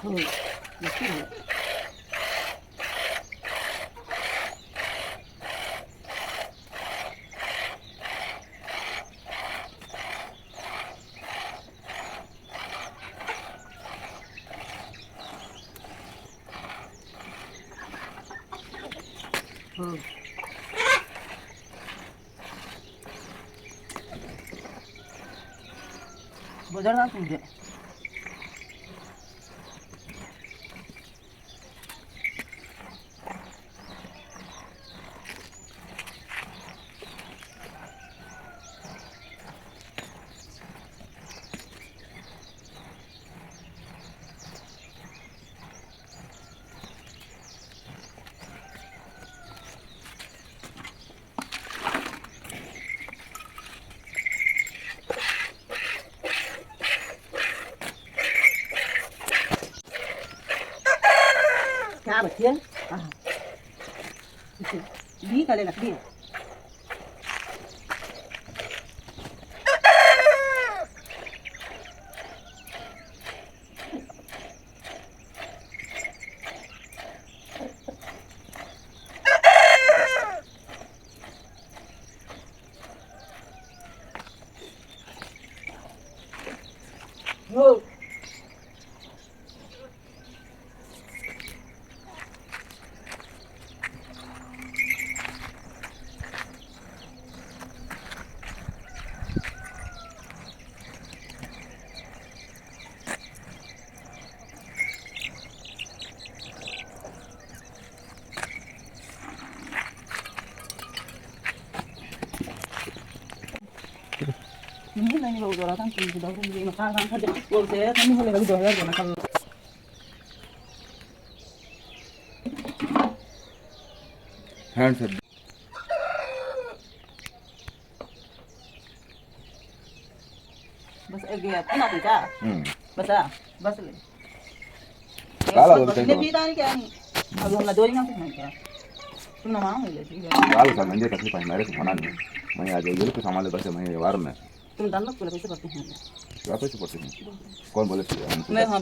हो नक्की हो. हो बजार ना तुमचे क्या बच्चे हाँ दी का ले लकड़ी हो नहीं नहीं वो जरा था कि दो दिन में खा खा दे वो से नहीं होने लगी 2000 देना कल हैंड सर बस एक गया था ना बेटा बस ले काला बोलते ने हैं भी दानी क्या नहीं अब हम दो दिन में क्या तुम ना मांग ले ठीक है काला सर मंजे तकलीफ है मेरे से होना नहीं मैं आज ये तो संभाले बस मैं वार में तुम दान को पैसे करते हैं वापस पड़ते हैं कौन बोले मैं हां